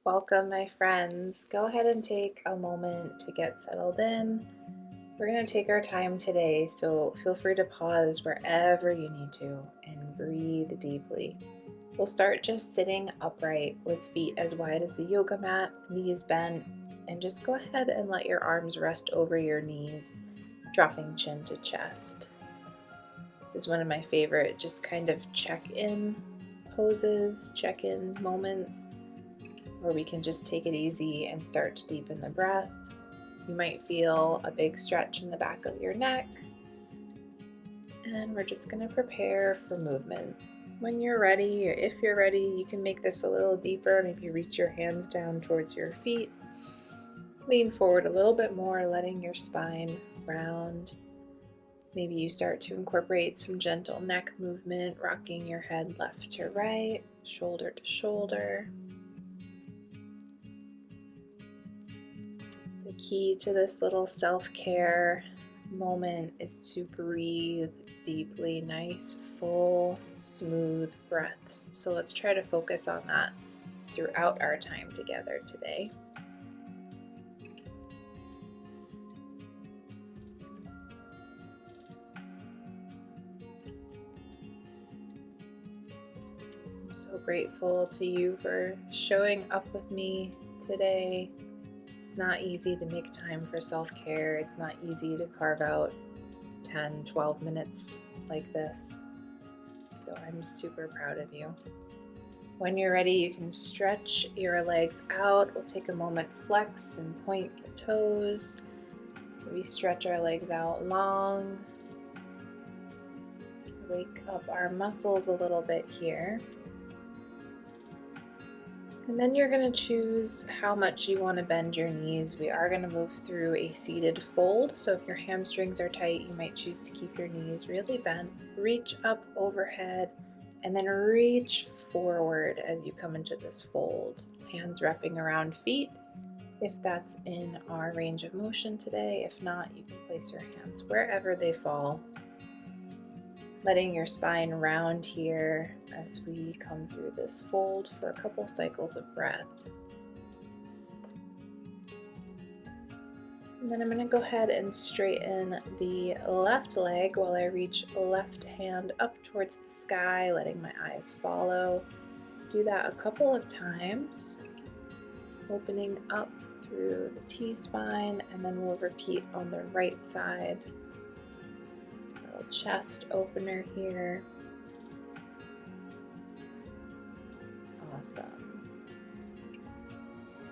Welcome, my friends. Go ahead and take a moment to get settled in. We're going to take our time today, so feel free to pause wherever you need to and breathe deeply. We'll start just sitting upright with feet as wide as the yoga mat, knees bent, and just go ahead and let your arms rest over your knees, dropping chin to chest. This is one of my favorite just kind of check-in poses, check-in moments, where we can just take it easy and start to deepen the breath. You might feel a big stretch in the back of your neck. And we're just going to prepare for movement. When you're ready, or if you're ready, you can make this a little deeper. Maybe reach your hands down towards your feet. Lean forward a little bit more, letting your spine round. Maybe you start to incorporate some gentle neck movement, rocking your head left to right, shoulder to shoulder. The key to this little self-care moment is to breathe deeply, nice, full, smooth breaths. So let's try to focus on that throughout our time together today. I'm so grateful to you for showing up with me today. It's not easy to make time for self-care. It's not easy to carve out 10, 12 minutes like this. So I'm super proud of you. When you're ready, you can stretch your legs out. We'll take a moment, flex and point the toes. We stretch our legs out long. Wake up our muscles a little bit here. And then you're going to choose how much you want to bend your knees. We are going to move through a seated fold. So if your hamstrings are tight, you might choose to keep your knees really bent. Reach up overhead and then reach forward as you come into this fold. Hands wrapping around feet if that's in our range of motion today. If not, you can place your hands wherever they fall. Letting your spine round here as we come through this fold for a couple cycles of breath. And then I'm going to go ahead and straighten the left leg while I reach left hand up towards the sky, letting my eyes follow. Do that a couple of times, opening up through the T-spine, and then we'll repeat on the right side. Chest opener here. Awesome.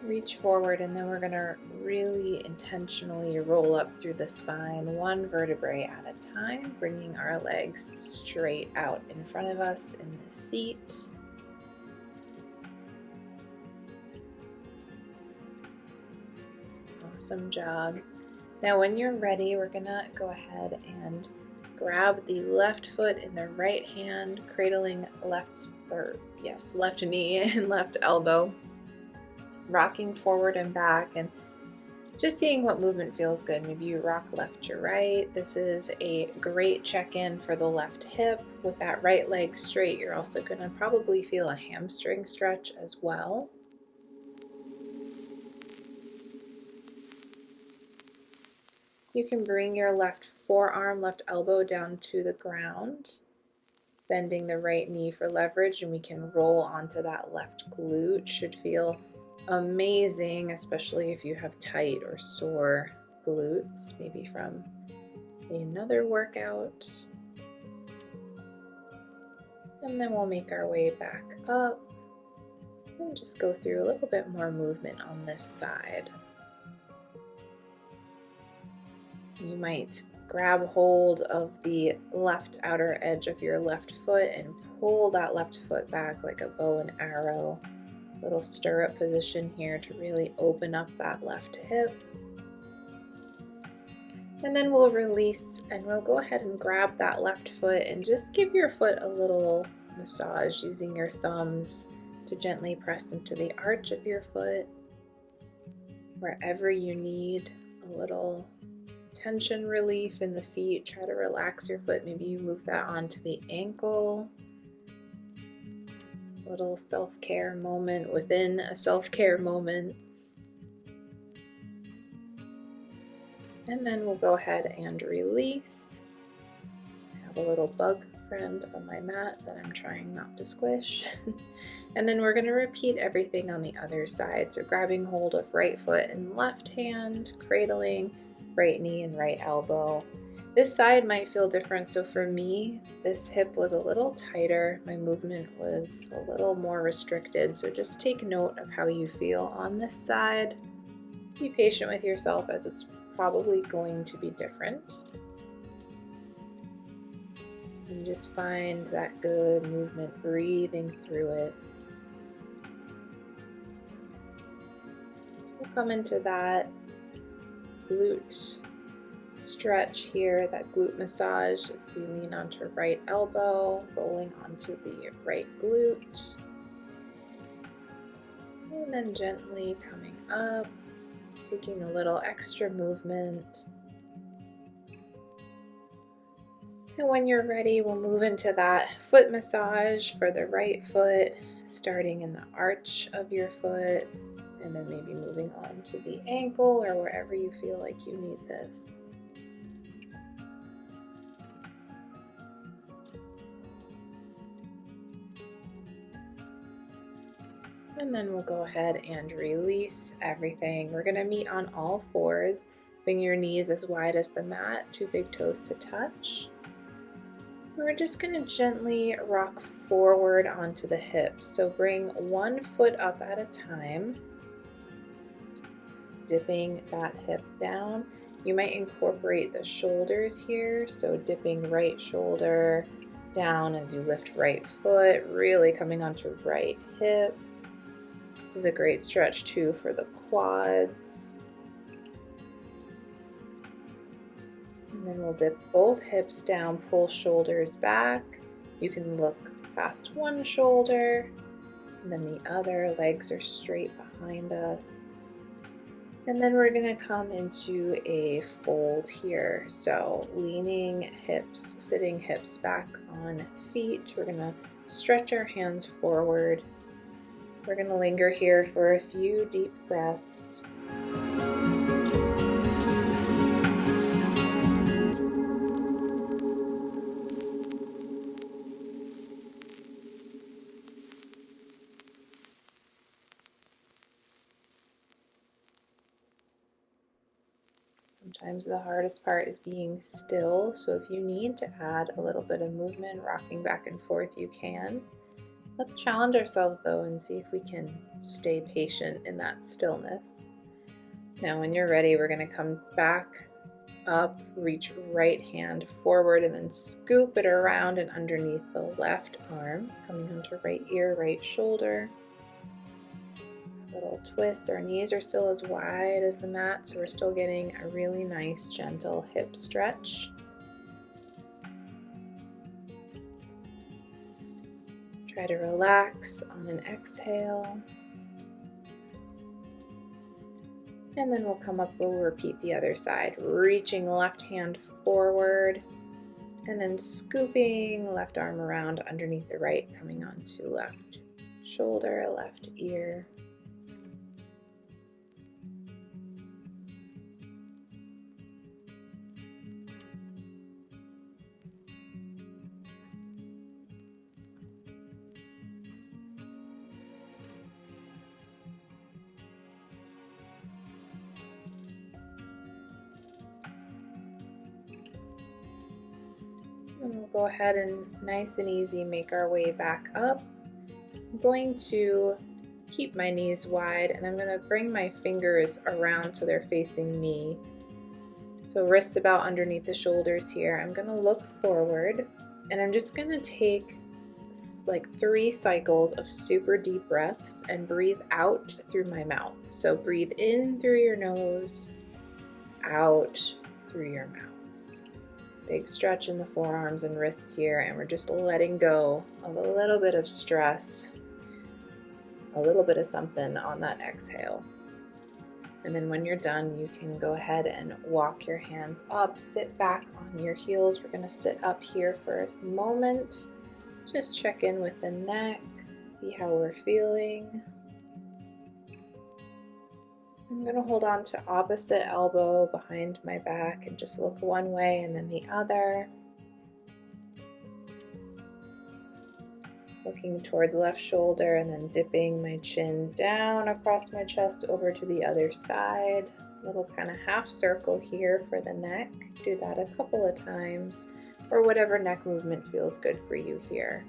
Reach forward, and then we're going to really intentionally roll up through the spine, one vertebrae at a time, bringing our legs straight out in front of us in the seat. Awesome job. Now when you're ready, we're going to go ahead and grab the left foot in the right hand, cradling left knee and left elbow, rocking forward and back, and just seeing what movement feels good. Maybe you rock left to right. This is a great check-in for the left hip. With that right leg straight, you're also going to probably feel a hamstring stretch as well. You can bring your left forearm, left elbow down to the ground, bending the right knee for leverage, and we can roll onto that left glute. Should feel amazing, especially if you have tight or sore glutes, maybe from another workout. And then we'll make our way back up and just go through a little bit more movement on this side. You might grab hold of the left outer edge of your left foot and pull that left foot back like a bow and arrow. Little stirrup position here to really open up that left hip. And then we'll release and we'll go ahead and grab that left foot and just give your foot a little massage using your thumbs to gently press into the arch of your foot. Wherever you need a little tension relief in the feet, try to relax your foot. Maybe you move that onto the ankle. little self-care moment within a self-care moment. And then we'll go ahead and release. I have a little bug friend on my mat that I'm trying not to squish. And then we're going to repeat everything on the other side. So grabbing hold of right foot and left hand, cradling right knee and right elbow. This side might feel different. So for me, this hip was a little tighter. My movement was a little more restricted. So just take note of how you feel on this side. Be patient with yourself as it's probably going to be different. And just find that good movement, breathing through it. So we'll come into that glute stretch here, that glute massage as we lean onto right elbow, rolling onto the right glute. And then gently coming up, taking a little extra movement. And when you're ready, we'll move into that foot massage for the right foot, starting in the arch of your foot, and then maybe moving on to the ankle or wherever you feel like you need this. And then we'll go ahead and release everything. We're going to meet on all fours. Bring your knees as wide as the mat, 2 big toes to touch. We're just going to gently rock forward onto the hips. So bring one foot up at a time, dipping that hip down. You might incorporate the shoulders here. So dipping right shoulder down as you lift right foot, really coming onto right hip. This is a great stretch too for the quads. And then we'll dip both hips down, pull shoulders back. You can look past one shoulder, and then the other. Legs are straight behind us. And then we're going to come into a fold here. So leaning hips, sitting hips back on feet. We're going to stretch our hands forward. We're going to linger here for a few deep breaths. Sometimes the hardest part is being still, so if you need to add a little bit of movement, rocking back and forth, you can. Let's challenge ourselves though and see if we can stay patient in that stillness. Now when you're ready, we're going to come back up, reach right hand forward, and then scoop it around and underneath the left arm, coming onto right ear, right shoulder. Little twist. Our knees are still as wide as the mat, so we're still getting a really nice gentle hip stretch. Try to relax on an exhale. And then we'll come up, we'll repeat the other side, reaching left hand forward, and then scooping left arm around underneath the right, coming onto left shoulder, left ear. And we'll go ahead and nice and easy make our way back up. I'm going to keep my knees wide and I'm going to bring my fingers around so they're facing me. So wrists about underneath the shoulders here. I'm going to look forward and I'm just going to take like 3 cycles of super deep breaths and breathe out through my mouth. So breathe in through your nose, out through your mouth. Big stretch in the forearms and wrists here, and we're just letting go of a little bit of stress, a little bit of something on that exhale. And then when you're done, you can go ahead and walk your hands up, sit back on your heels. We're going to sit up here for a moment. Just check in with the neck, see See how we're feeling. I'm going to hold on to opposite elbow behind my back and just look one way and then the other. Looking towards left shoulder and then dipping my chin down across my chest over to the other side. Little kind of half circle here for the neck. Do that a couple of times, or whatever neck movement feels good for you here.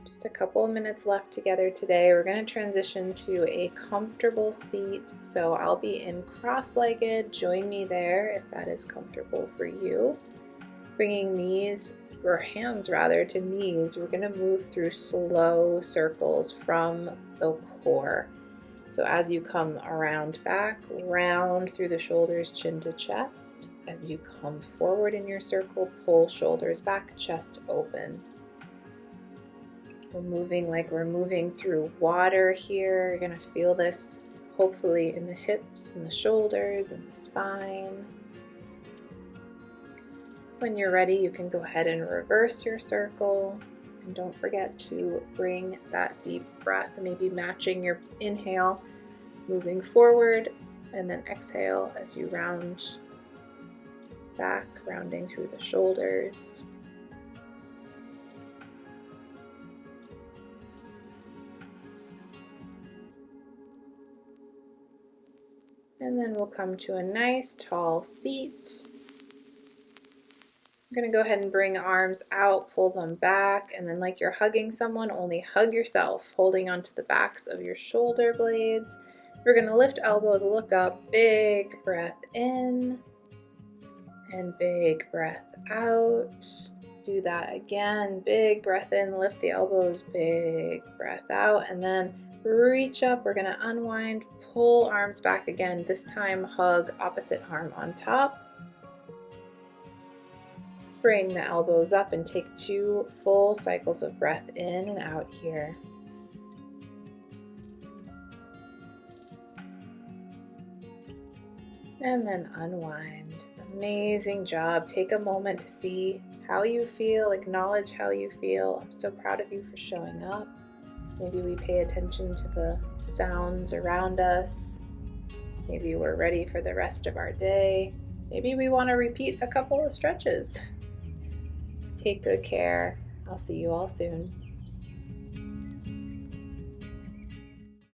Just a couple of minutes left together today. We're going to transition to a comfortable seat. So I'll be in cross-legged. Join me there if that is comfortable for you. Bringing knees, or hands rather, to knees. We're going to move through slow circles from the core. So as you come around back, round through the shoulders, chin to chest. As you come forward in your circle, pull shoulders back, chest open. We're moving like we're moving through water here. You're going to feel this hopefully in the hips and the shoulders and the spine. When you're ready, you can go ahead and reverse your circle. And don't forget to bring that deep breath, maybe matching your inhale, moving forward, and then exhale as you round back, rounding through the shoulders. And then we'll come to a nice tall seat. I'm going to go ahead and bring arms out, pull them back, and then like you're hugging someone, only hug yourself, holding onto the backs of your shoulder blades. We're going to lift elbows, look up, big breath in, and big breath out. Do that again, big breath in, lift the elbows, big breath out, and then reach up. We're going to unwind, pull arms back again, this time hug opposite arm on top. Bring the elbows up and take 2 full cycles of breath in and out here. And then unwind. Amazing job. Take a moment to see how you feel, acknowledge how you feel. I'm so proud of you for showing up. Maybe we pay attention to the sounds around us. Maybe we're ready for the rest of our day. Maybe we want to repeat a couple of stretches. Take good care. I'll see you all soon.